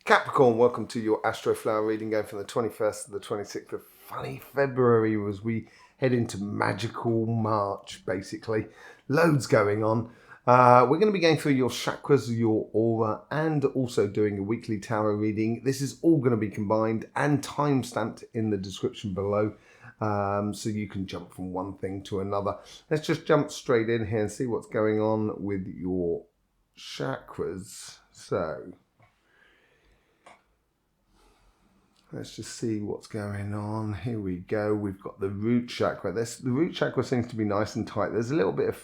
Capricorn, welcome to your Astroflower reading, going from the 21st to the 26th of funny February as we head into magical March, basically. Loads going on. We're going to be going through your chakras, your aura, and also doing a weekly tarot reading. This is all going to be combined and time-stamped in the description below, so you can jump from one thing to another. Let's just jump straight in here and see what's going on with your chakras. So let's just see what's going on. Here we go. We've got the root chakra. The root chakra seems to be nice and tight. There's a little bit of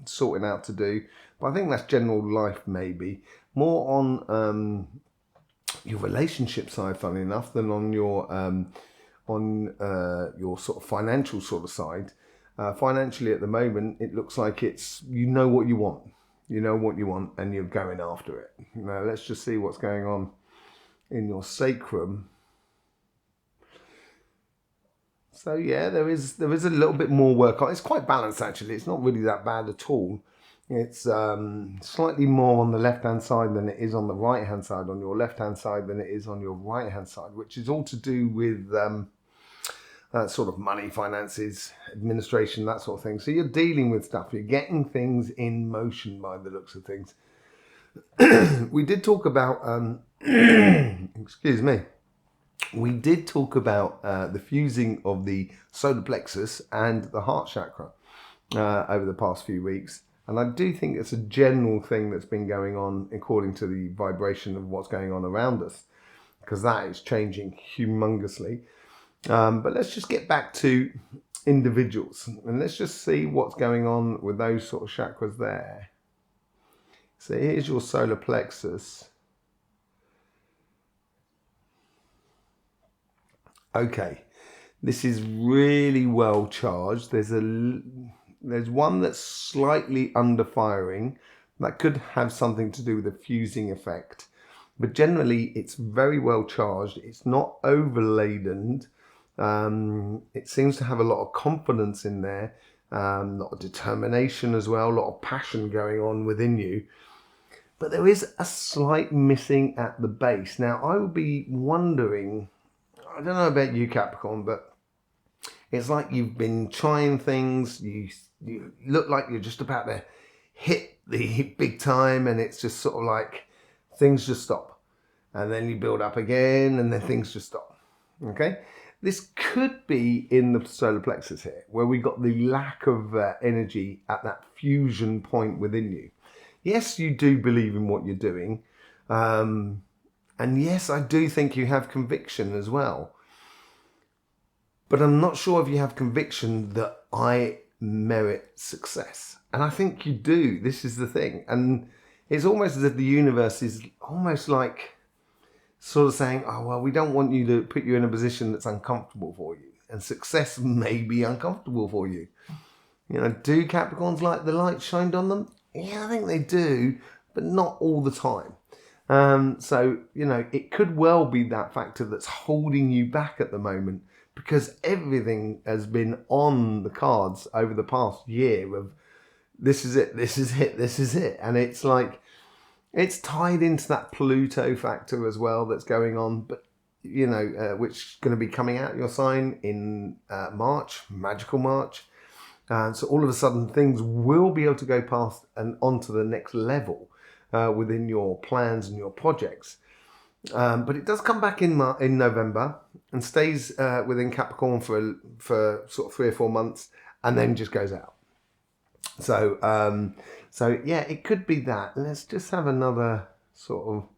sorting out to do, but I think that's general life maybe. More on your relationship side, funny enough, than on your sort of financial sort of side. Financially at the moment, it looks like it's, you know what you want. You know what you want and you're going after it. Now let's just see what's going on in your sacrum. So yeah, there is a little bit more work on. It's quite balanced actually. It's not really that bad at all. It's slightly more on the left-hand side than it is on the right-hand side. On your left-hand side than it is on your right-hand side, which is all to do with sort of money, finances, administration, that sort of thing. So you're dealing with stuff. You're getting things in motion by the looks of things. We did talk about excuse me. We did talk about the fusing of the solar plexus and the heart chakra over the past few weeks. And I do think it's a general thing that's been going on according to the vibration of what's going on around us, because that is changing humongously. But let's just get back to individuals and let's just see what's going on with those sort of chakras there. So here's your solar plexus. Okay, this is really well charged. There's one that's slightly under firing. That could have something to do with the fusing effect. But generally, it's very well charged. It's not overladen. It seems to have a lot of confidence in there, a lot of determination as well, a lot of passion going on within you. But there is a slight missing at the base. Now, I would be wondering, I don't know about you, Capricorn, but it's like you've been trying things. You look like you're just about to hit the big time, and it's just sort of like things just stop. And then you build up again, and then things just stop. Okay? This could be in the solar plexus here, where we got the lack of energy at that fusion point within you. Yes, you do believe in what you're doing. And yes, I do think you have conviction as well. But I'm not sure if you have conviction that I merit success. And I think you do. This is the thing. And it's almost as if the universe is almost like sort of saying, oh, well, we don't want you to put you in a position that's uncomfortable for you. And success may be uncomfortable for you. You know, do Capricorns like the light shined on them? Yeah, I think they do, but not all the time. So, you know, it could well be that factor that's holding you back at the moment, because everything has been on the cards over the past year of this is it, this is it, this is it. And it's like, it's tied into that Pluto factor as well that's going on, but, you know, which is going to be coming out your sign in March, magical March. So all of a sudden things will be able to go past and onto the next level within your plans and your projects. But it does come back in November and stays within Capricorn for sort of 3 or 4 months and then just goes out. So yeah, it could be that. Let's just have another sort of...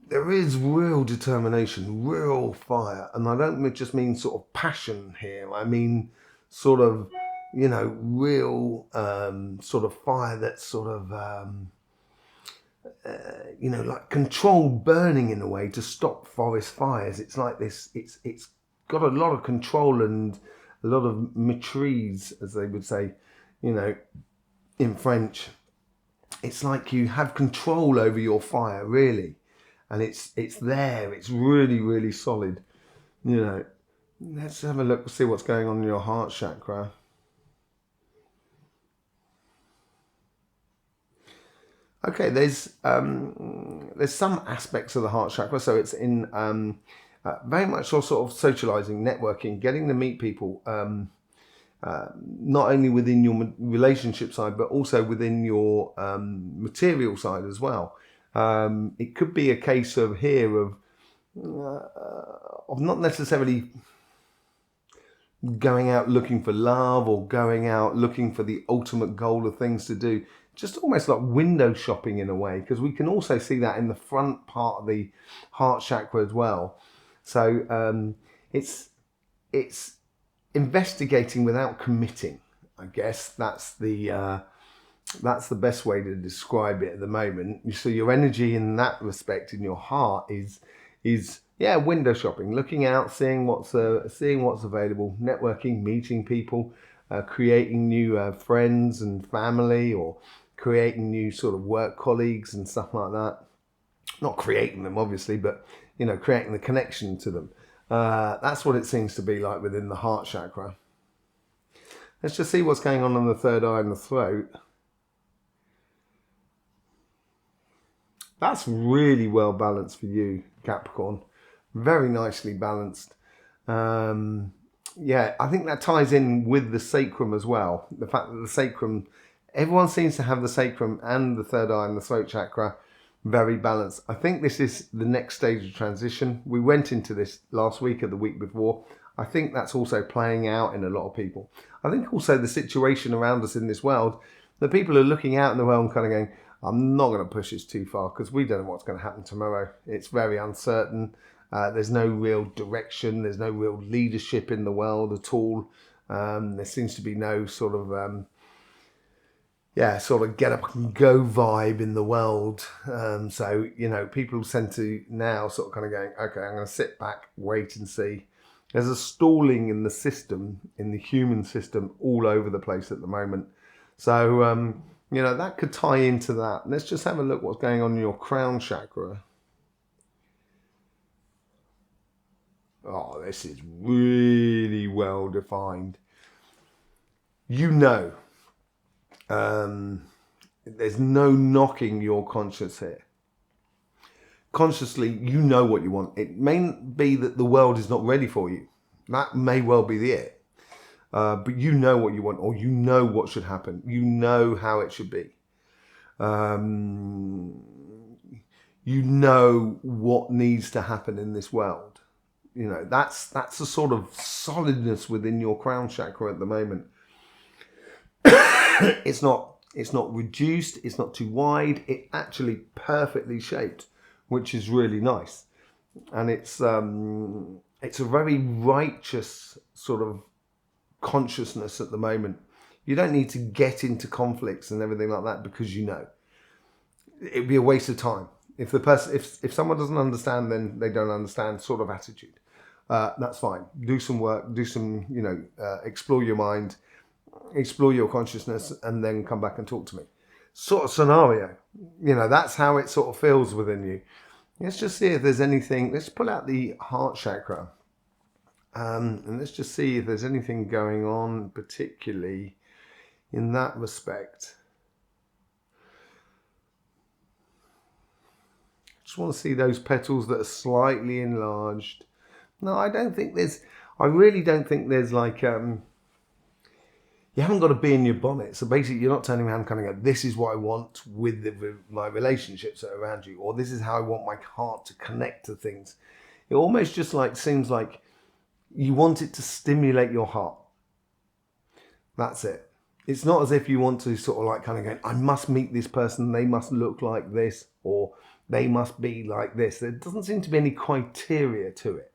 There is real determination, real fire. And I don't just mean sort of passion here. I mean sort of, you know, real sort of fire that's sort of, you know, like controlled burning in a way to stop forest fires. It's like this, it's got a lot of control and a lot of maîtrise, as they would say, you know, in French. It's like you have control over your fire, really. And it's there. It's really, really solid. You know, let's have a look, see what's going on in your heart chakra. Okay, there's some aspects of the heart chakra, so it's in very much sort of socializing, networking, getting to meet people, not only within your relationship side, but also within your material side as well. It could be a case of here of not necessarily going out looking for love or going out looking for the ultimate goal of things to do, just almost like window shopping in a way, because we can also see that in the front part of the heart chakra as well. So it's investigating without committing. I guess that's the best way to describe it at the moment. So your energy in that respect in your heart is yeah, window shopping, looking out, seeing what's available, networking, meeting people, creating new friends and family, or creating new sort of work colleagues and stuff like that. Not creating them, obviously, but creating the connection to them. That's what it seems to be like within the heart chakra. Let's just see what's going on the third eye and the throat. That's really well balanced for you, Capricorn. Very nicely balanced. Yeah, I think that ties in with the sacrum as well. The fact that the sacrum, everyone seems to have the sacrum and the third eye and the throat chakra very balanced. I think this is the next stage of transition. We went into this last week or the week before. I think that's also playing out in a lot of people. I think also the situation around us in this world, the people are looking out in the world and kind of going, I'm not going to push this too far because we don't know what's going to happen tomorrow. It's very uncertain. There's no real direction. There's no real leadership in the world at all. There seems to be no sort of get up and go vibe in the world. So, people tend to now sort of kind of going, okay, I'm going to sit back, wait and see. There's a stalling in the system, in the human system, all over the place at the moment. So, that could tie into that. Let's just have a look what's going on in your crown chakra. Oh, this is really well defined. There's no knocking your conscience here. Consciously, you know what you want. It may be that the world is not ready for you. That may well be it. But you know what you want, or you know what should happen. You know how it should be. You know what needs to happen in this world. That's a sort of solidness within your crown chakra at the moment. It's not reduced. It's not too wide. It's actually perfectly shaped, which is really nice. And it's a very righteous sort of consciousness at the moment. You don't need to get into conflicts and everything like that because it'd be a waste of time. If someone doesn't understand, then they don't understand sort of attitude. That's fine. Do some work, explore your mind, explore your consciousness, and then come back and talk to me. Sort of scenario. That's how it sort of feels within you. Let's just see if there's anything. Let's pull out the heart chakra. And let's just see if there's anything going on particularly in that respect. Just want to see those petals that are slightly enlarged. No, I really don't think there's like, you haven't got to be in your bonnet. So basically you're not turning around kind of going, this is what I want with my relationships that are around you, or this is how I want my heart to connect to things. It almost just seems like you want it to stimulate your heart. That's it. It's not as if you want to sort of like kind of go, I must meet this person, they must look like this, or they must be like this. There doesn't seem to be any criteria to it.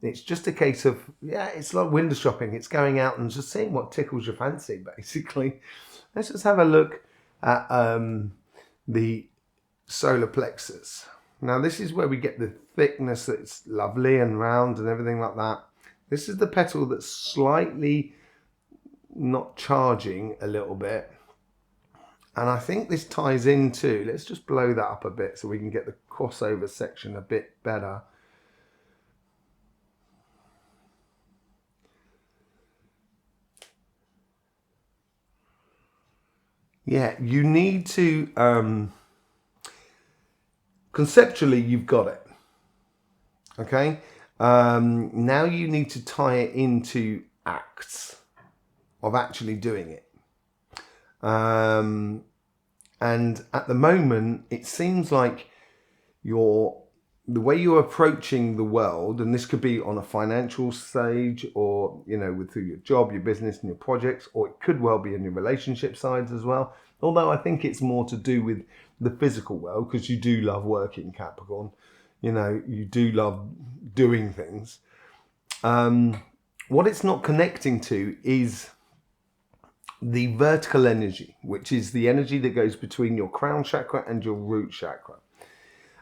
It's just a case of, it's like window shopping. It's going out and just seeing what tickles your fancy, basically. Let's just have a look at the solar plexus. Now, this is where we get the thickness that's lovely and round and everything like that. This is the petal that's slightly not charging a little bit. And I think this ties into, let's just blow that up a bit so we can get the crossover section a bit better. Yeah, you need to conceptually, you've got it. Okay. Now you need to tie it into acts of actually doing it. And at the moment, it seems like the way you're approaching the world, and this could be on a financial stage, or through your job, your business, and your projects, or it could well be in your relationship sides as well. Although I think it's more to do with the physical world, because you do love working, Capricorn. You do love doing things. What it's not connecting to is the vertical energy, which is the energy that goes between your crown chakra and your root chakra.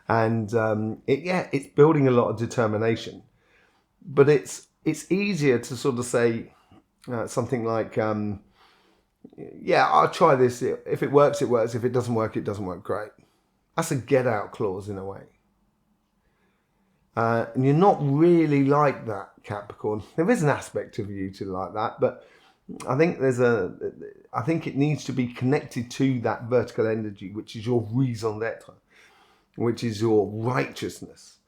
And it's building a lot of determination. But it's easier to sort of say something like, I'll try this. If it works, it works. If it doesn't work, it doesn't work. Great. That's a get out clause in a way. And you're not really like that, Capricorn. There is an aspect of you to like that, but I think I think it needs to be connected to that vertical energy, which is your raison d'être, which is your righteousness.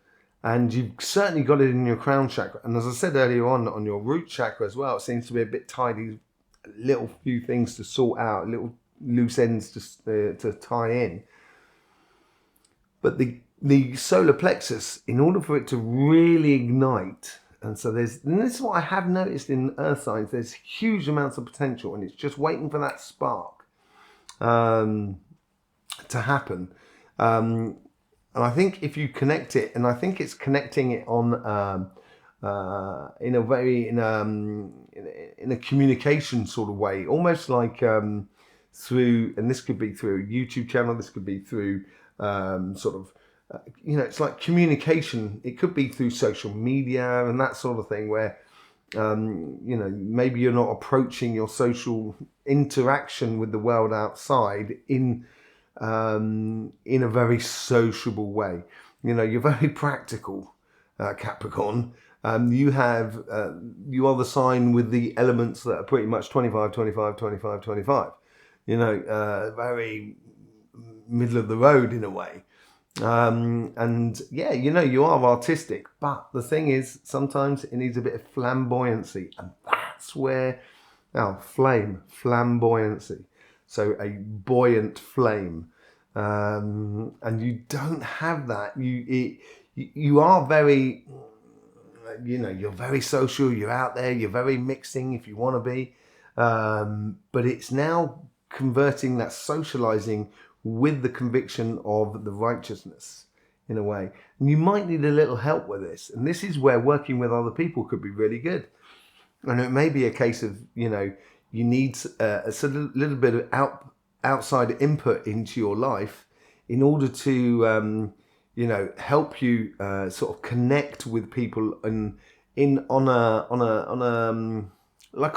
And you've certainly got it in your crown chakra. And as I said earlier on your root chakra as well, it seems to be a bit tidy, little few things to sort out, little loose ends to tie in. But the solar plexus, in order for it to really ignite, and this is what I have noticed in earth signs, there's huge amounts of potential, and it's just waiting for that spark to happen. And I think if you connect it, and I think it's connecting it on in a communication sort of way, almost like through, and this could be through a YouTube channel, this could be through it's like communication. It could be through social media and that sort of thing, where maybe you're not approaching your social interaction with the world outside in a very sociable way. You're very practical, Capricorn. You are the sign with the elements that are pretty much 25, 25, 25, 25. Very middle of the road in a way. And you are artistic, but the thing is, sometimes it needs a bit of flamboyancy, and that's where flamboyancy. So a buoyant flame, and you don't have that. You are very, you're very social. You're out there. You're very mixing if you want to be, but it's now converting that socializing with the conviction of the righteousness in a way. And you might need a little help with this. And this is where working with other people could be really good. And it may be a case of, you need a little bit of outside input into your life in order to, help you sort of connect with people on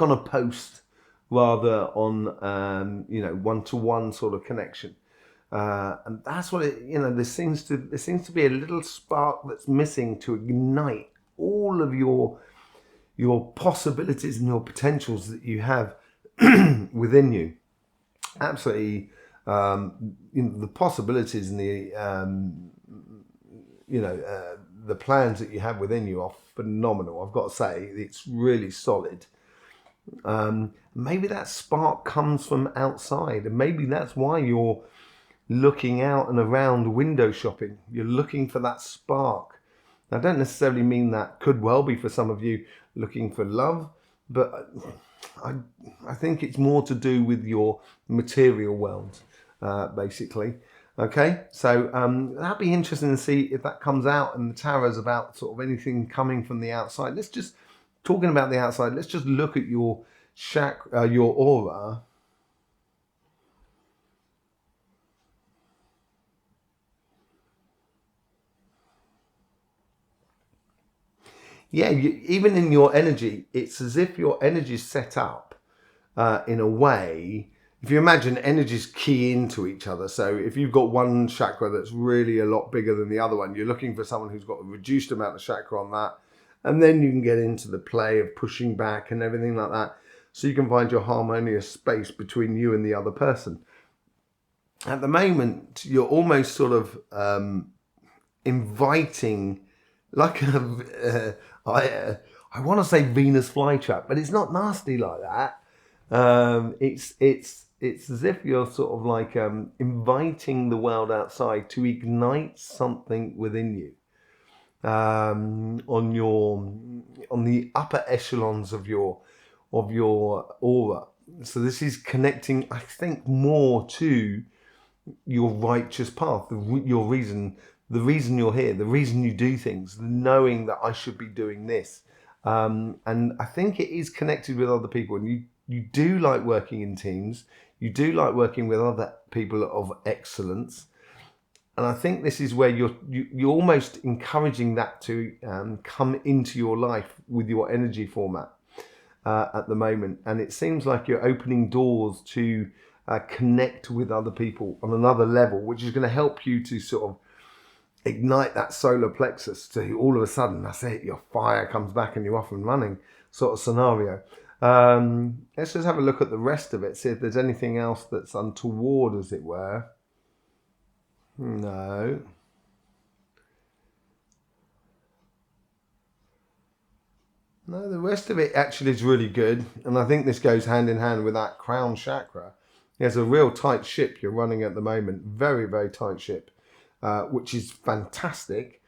a post, rather on, one-to-one sort of connection. And that's what there seems to be a little spark that's missing to ignite all of your possibilities and your potentials that you have within you. Absolutely, the possibilities and the plans that you have within you are phenomenal. I've got to say, it's really solid. Maybe that spark comes from outside, and maybe that's why you're looking out and around window shopping. You're looking for that spark. I don't necessarily mean that could well be for some of you looking for love, but I think it's more to do with your material world, basically. Okay, so that'd be interesting to see if that comes out in the tarots about sort of anything coming from the outside. Talking about the outside, let's just look at your chakra, your aura. Yeah, even in your energy, it's as if your energy is set up in a way. If you imagine energies key into each other, so if you've got one chakra that's really a lot bigger than the other one, you're looking for someone who's got a reduced amount of chakra on that, and then you can get into the play of pushing back and everything like that, so you can find your harmonious space between you and the other person. At the moment, you're almost sort of inviting, like I want to say Venus flytrap, but it's not nasty like that. It's as if you're sort of like inviting the world outside to ignite something within you, on the upper echelons of your aura. So this is connecting, I think, more to your righteous path, your reason, the reason you're here, the reason you do things, the knowing that I should be doing this. And I think it is connected with other people. And you do like working in teams. You do like working with other people of excellence. And I think this is where you're almost encouraging that to come into your life with your energy format at the moment. And it seems like you're opening doors to connect with other people on another level, which is going to help you to sort of ignite that solar plexus to all of a sudden, that's it, your fire comes back and you're off and running sort of scenario. Let's just have a look at the rest of it, see if there's anything else that's untoward, as it were. No. No, the rest of it actually is really good. And I think this goes hand in hand with that crown chakra. There's a real tight ship you're running at the moment. Very, very tight ship, which is fantastic.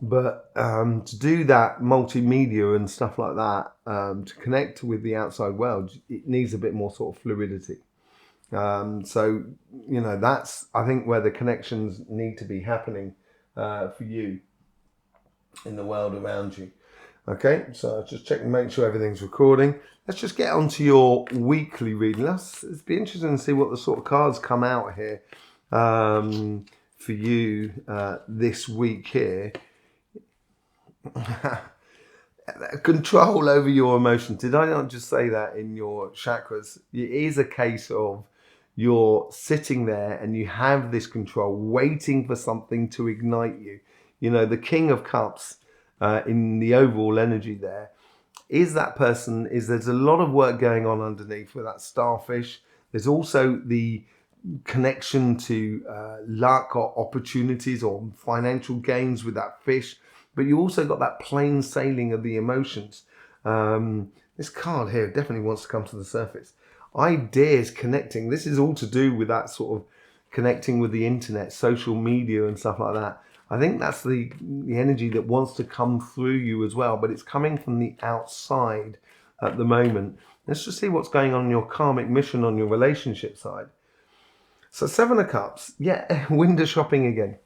But to do that multimedia and stuff like that, to connect with the outside world, it needs a bit more sort of fluidity. So, you know, that's, I think, where the connections need to be happening for you in the world around you. Okay, so just check and make sure everything's recording. Let's just get onto your weekly reading. It'd be interesting to see what the sort of cards come out here for you this week here. Control over your emotions. Did I not just say that in your chakras? It is a case of you're sitting there and you have this control, waiting for something to ignite you. You know, the King of Cups in the overall energy there is that person. There's a lot of work going on underneath with that starfish. There's also the connection to luck or opportunities or financial gains with that fish. But you also got that plain sailing of the emotions. This card here definitely wants to come to the surface. Ideas connecting. This is all to do with that sort of connecting with the internet, social media and stuff like that. I think that's the energy that wants to come through you as well, but it's coming from the outside at the moment. Let's just see what's going on in your karmic mission on your relationship side. So 7 of Cups. Yeah, window shopping again.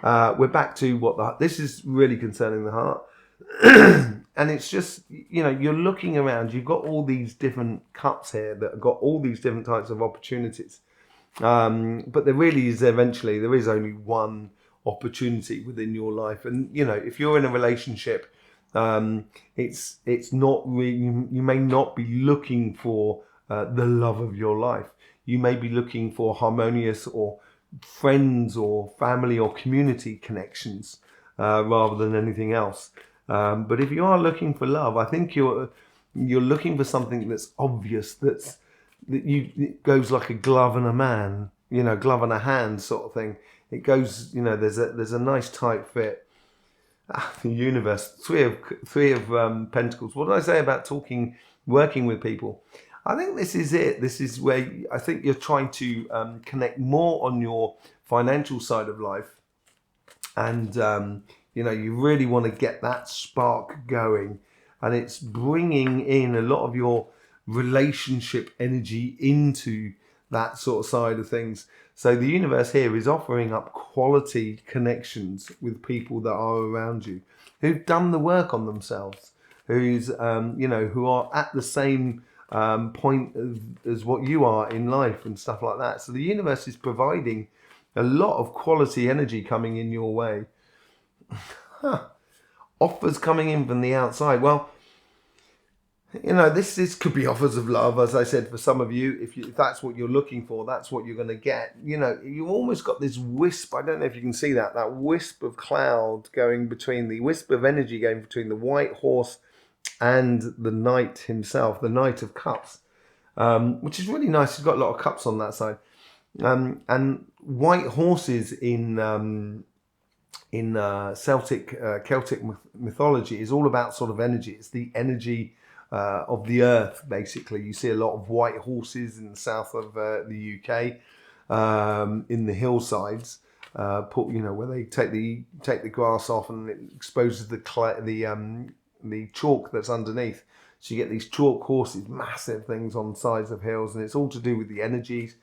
We're back to this is really concerning the heart. And it's just, you know, you're looking around, you've got all these different cups here that have got all these different types of opportunities. But there really is there is only one opportunity within your life. And, you know, if you're in a relationship, it's not really, you may not be looking for the love of your life. You may be looking for harmonious or friends or family or community connections rather than anything else. But if you are looking for love, I think you're looking for something that's obvious, it goes like a glove and a man, you know, glove and a hand sort of thing. It goes, you know, there's a nice tight fit. The universe, three of Pentacles. What did I say about working with people? I think this is it. This is where I think you're trying to connect more on your financial side of life. And, you know, you really want to get that spark going. And it's bringing in a lot of your relationship energy into that sort of side of things. So the universe here is offering up quality connections with people that are around you, who've done the work on themselves, who are at the same point as what you are in life and stuff like that. So the universe is providing a lot of quality energy coming in your way. Offers coming in from the outside. Well, you know, this could be offers of love, as I said, for some of you. If that's what you're looking for, that's what you're going to get. You know, you almost got this wisp. I don't know if you can see that wisp of cloud going between the wisp of energy going between the white horse and the knight himself, the Knight of Cups, which is really nice. He's got a lot of cups on that side. And white horses in in Celtic mythology is all about sort of energy. It's the energy of the earth, basically. You see a lot of white horses in the south of the UK, in the hillsides, where they take the grass off and it exposes the chalk that's underneath. So you get these chalk horses, massive things on sides of hills, and it's all to do with the energies.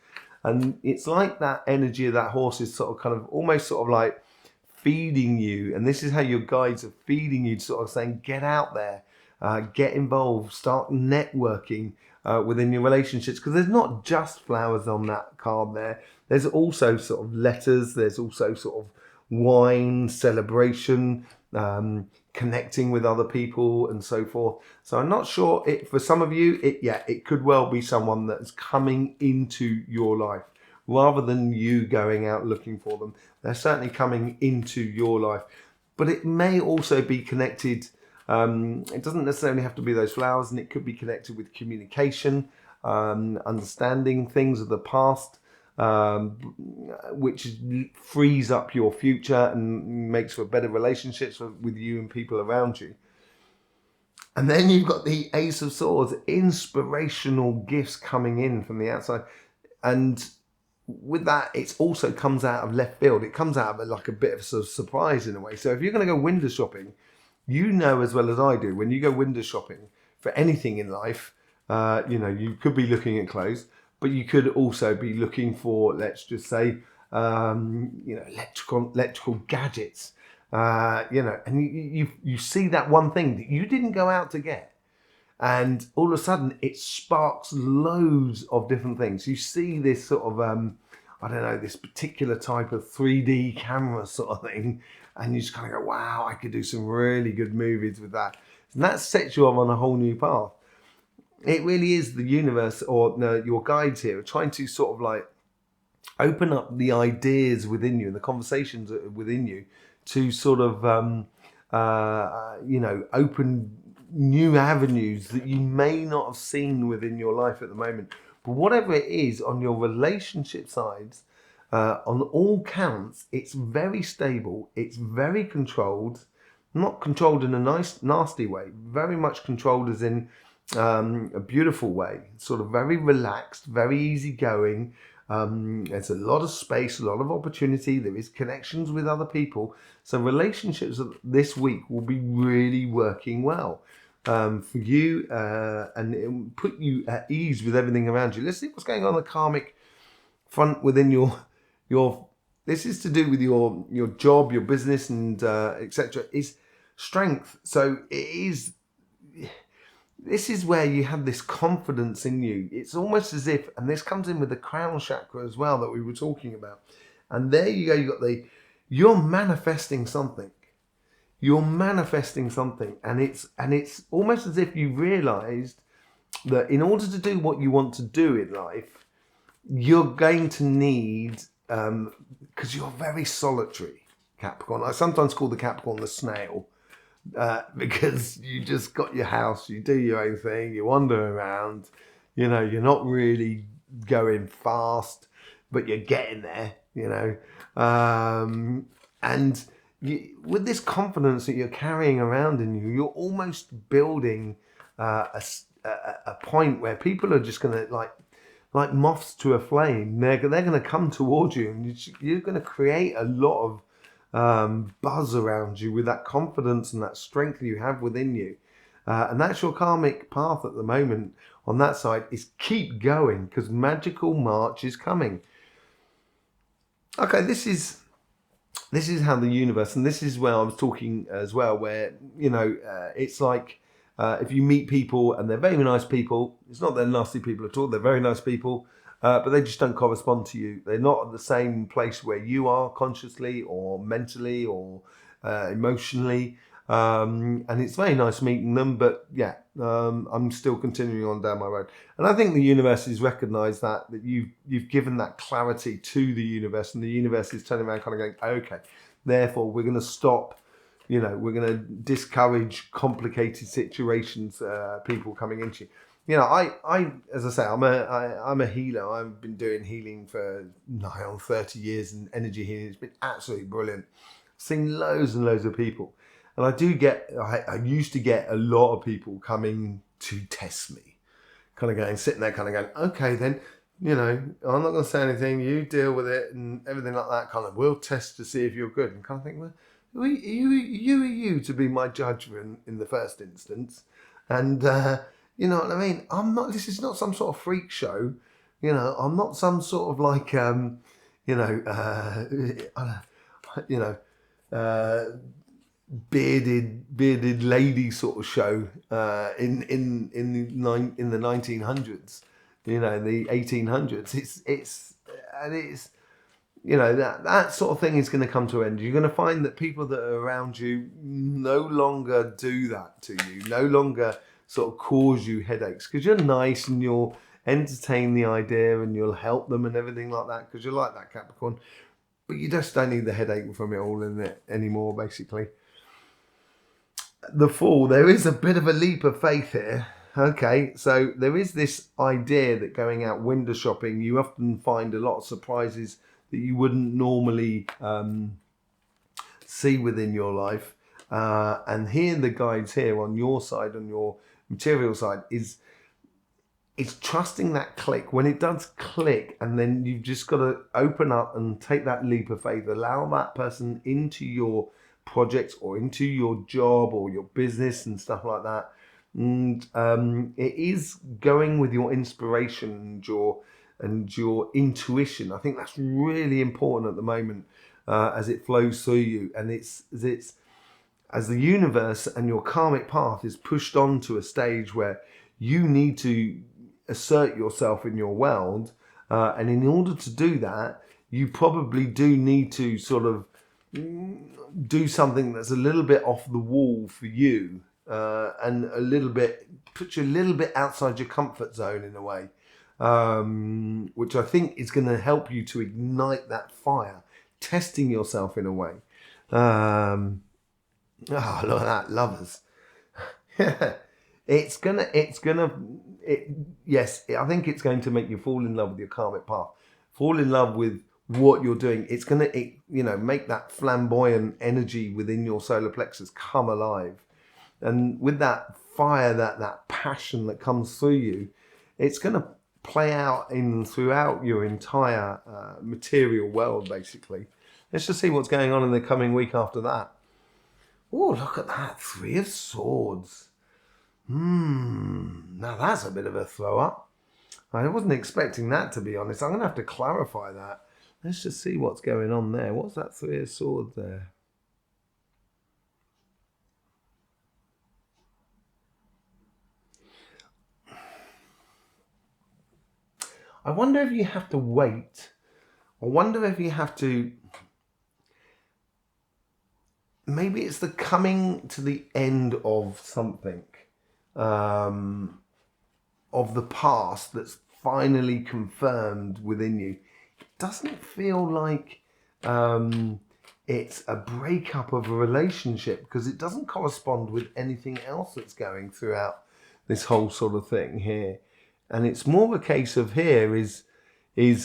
And it's like that energy of that horse is sort of kind of almost sort of like feeding you. And this is how your guides are feeding you, sort of saying, get out there, get involved, start networking within your relationships. Because there's not just flowers on that card there. There's also sort of letters. There's also sort of wine, celebration, connecting with other people and so forth. So I'm not sure, for some of you, it could well be someone that's coming into your life rather than you going out looking for them. They're certainly coming into your life, but it may also be connected. It doesn't necessarily have to be those flowers, and it could be connected with communication, understanding things of the past, which frees up your future and makes for better relationships with you and people around you. And then you've got the Ace of Swords, inspirational gifts coming in from the outside. And with that, it also comes out of left field. It comes out of like a bit of a sort of surprise in a way. So if you're going to go window shopping, you know as well as I do, when you go window shopping for anything in life, you could be looking at clothes, but you could also be looking for, let's just say, electrical gadgets, and you see that one thing that you didn't go out to get, and all of a sudden it sparks loads of different things. You see this sort of, this particular type of 3D camera sort of thing, and you just kind of go, wow, I could do some really good movies with that. And that sets you on a whole new path. It really is the universe, or your guides here, are trying to sort of like open up the ideas within you and the conversations within you to sort of, open new avenues that you may not have seen within your life at the moment. But whatever it is on your relationship sides, on all counts, it's very stable. It's very controlled, not controlled in a nice, nasty way, very much controlled as in a beautiful way, sort of very relaxed, very easygoing. There's a lot of space, a lot of opportunity. There is connections with other people. So relationships this week will be really working well for you, and it will put you at ease with everything around you. Let's see what's going on the karmic front within your. This is to do with your job, your business, and etc. Is strength. So it is. This is where you have this confidence in you. It's almost as if, and this comes in with the crown chakra as well that we were talking about. And there you go, you're manifesting something. You're manifesting something. And it's almost as if you realized that in order to do what you want to do in life, you're going to need, because you're very solitary, Capricorn. I sometimes call the Capricorn the snail. Because you just got your house, you do your own thing, you wander around, you're not really going fast, but you're getting there, and with this confidence that you're carrying around in you, you're almost building a point where people are just going to like moths to a flame. They're going to come towards you, and you're going to create a lot of buzz around you with that confidence and that strength you have within you, and that's your karmic path at the moment. On that side is keep going, because magical March is coming. Okay, this is how the universe, and this is where I was talking as well, where it's like if you meet people and they're very nice people, it's not they're nasty people at all, they're very nice people. But they just don't correspond to you. They're not at the same place where you are consciously or mentally or emotionally. And it's very nice meeting them, but I'm still continuing on down my road. And I think the universe has recognised that you've given that clarity to the universe, and the universe is turning around kind of going, okay, therefore we're going to stop, we're going to discourage complicated situations, people coming into you. I as I say, I'm a healer. I've been doing healing for nigh on 30 years, and energy healing has been absolutely brilliant. Seen loads and loads of people. And I used to get a lot of people coming to test me. Kind of going, sitting there kind of going, okay then, you know, I'm not going to say anything, you deal with it and everything like that, kind of, we'll test to see if you're good. And kind of think, well, who are you to be my judge in the first instance? And, you know what I mean? This is not some sort of freak show. You know, I'm not some sort of like, you know, bearded lady sort of show in the 1900s, you know, the 1800s. It's you know, that sort of thing is going to come to an end. You're going to find that people that are around you no longer do that to you, no longer sort of cause you headaches, because you're nice and you'll entertain the idea and you'll help them and everything like that, because you're like that, Capricorn. But you just don't need the headache from it all in it anymore, basically. The Fool, there is a bit of a leap of faith here. Okay, so there is this idea that going out window shopping, you often find a lot of surprises that you wouldn't normally see within your life. And here, the guides here on your side, on your material side, is trusting that click. When it does click, and then you've just got to open up and take that leap of faith. Allow that person into your project or into your job or your business and stuff like that. And it is going with your inspiration and your intuition. I think that's really important at the moment as it flows through you. And it's as the universe and your karmic path is pushed on to a stage where you need to assert yourself in your world. And in order to do that, you probably do need to sort of do something that's a little bit off the wall for you, and a little bit, put you a little bit outside your comfort zone in a way, which I think is going to help you to ignite that fire, testing yourself in a way. Oh, look at that, lovers. Yes, I think it's going to make you fall in love with your karmic path, fall in love with what you're doing. It's going to, you know, make that flamboyant energy within your solar plexus come alive. And with that fire, that passion that comes through you, it's going to play out throughout your entire material world, basically. Let's just see what's going on in the coming week after that. Oh, look at that, 3 of Swords. Now that's a bit of a throw up. I wasn't expecting that, to be honest. I'm going to have to clarify that. Let's just see what's going on there. What's that 3 of Swords there? I wonder if you have to wait. I wonder if you have to... Maybe it's the coming to the end of something. Of the past that's finally confirmed within you. It doesn't feel like it's a breakup of a relationship, because it doesn't correspond with anything else that's going throughout this whole sort of thing here. And it's more a case of here is you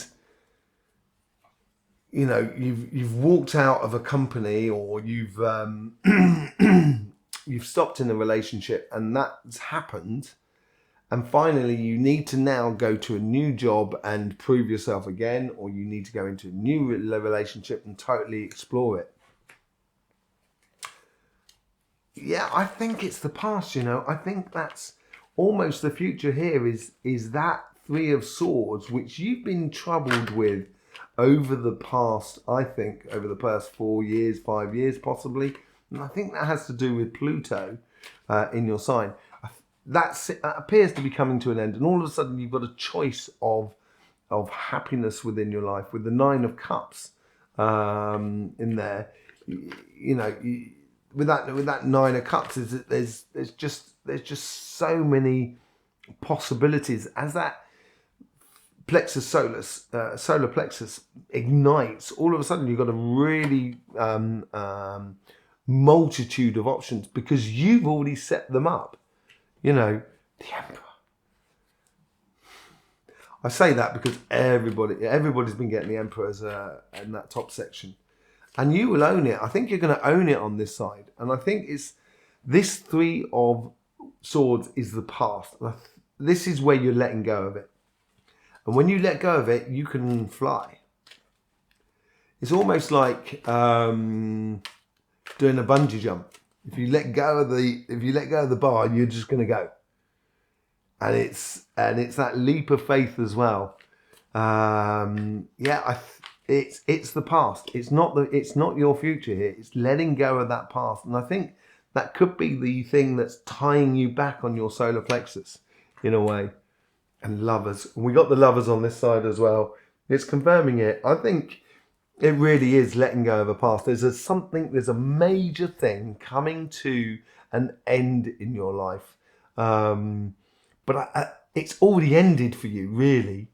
know, you've walked out of a company, or you've you've stopped in a relationship, and that's happened. And finally, you need to now go to a new job and prove yourself again, or you need to go into a new relationship and totally explore it. Yeah, I think it's the past, you know. I think that's almost the future here is that 3 of Swords, which you've been troubled with over the past, I think, over the past 4 years, 5 years possibly. And I think that has to do with Pluto in your sign. That appears to be coming to an end, and all of a sudden you've got a choice of happiness within your life with the 9 of Cups in there. You know, with that 9 of Cups, there's just so many possibilities as that solar plexus ignites. All of a sudden you've got a really multitude of options, because you've already set them up. You know, the Emperor. I say that because everybody's been getting the Emperor in that top section. And you will own it. I think you're going to own it on this side. And I think it's this Three of Swords is the past. This is where you're letting go of it. And when you let go of it, you can fly. It's almost like doing a bungee jump. If you let go of the bar, you're just going to go. And it's that leap of faith as well. It's the past. It's not your future here. It's letting go of that past. And I think that could be the thing that's tying you back on your solar plexus in a way. And Lovers. We got the Lovers on this side as well. It's confirming it. I think it really is letting go of a past. There's a major thing coming to an end in your life. But it's already ended for you, really.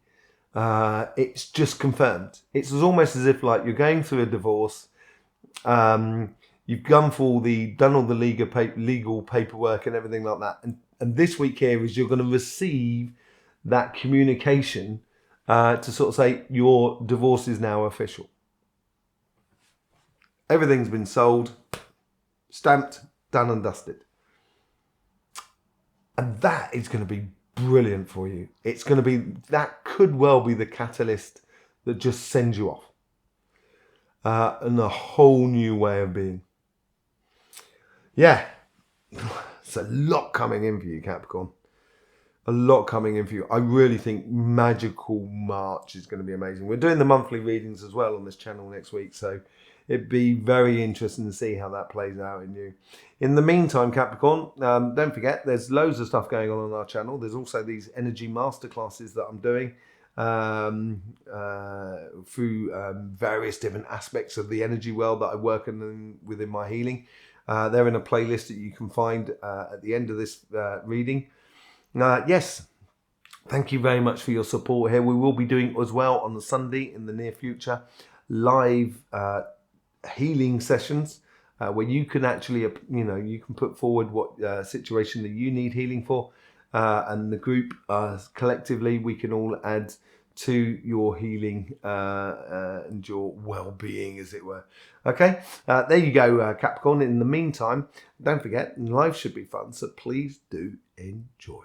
It's just confirmed. It's almost as if like you're going through a divorce. You've done all the legal paperwork and everything like that. And this week here is you're going to receive that communication to sort of say your divorce is now official. Everything's been sold, stamped, done and dusted. And that is going to be brilliant for you. It's going to be, that could well be the catalyst that just sends you off. And a whole new way of being. Yeah. It's a lot coming in for you, Capricorn. A lot coming in for you. I really think Magical March is going to be amazing. We're doing the monthly readings as well on this channel next week. So it'd be very interesting to see how that plays out in you. In the meantime, Capricorn, don't forget, there's loads of stuff going on our channel. There's also these energy masterclasses that I'm doing through various different aspects of the energy world that I work within my healing. They're in a playlist that you can find at the end of this reading. Yes, thank you very much for your support here. We will be doing as well on the Sunday in the near future live healing sessions where you can actually, you can put forward what situation that you need healing for, and the group collectively we can all add to your healing and your well-being, as it were. Okay, there you go, Capricorn. In the meantime, don't forget, life should be fun, so please do enjoy.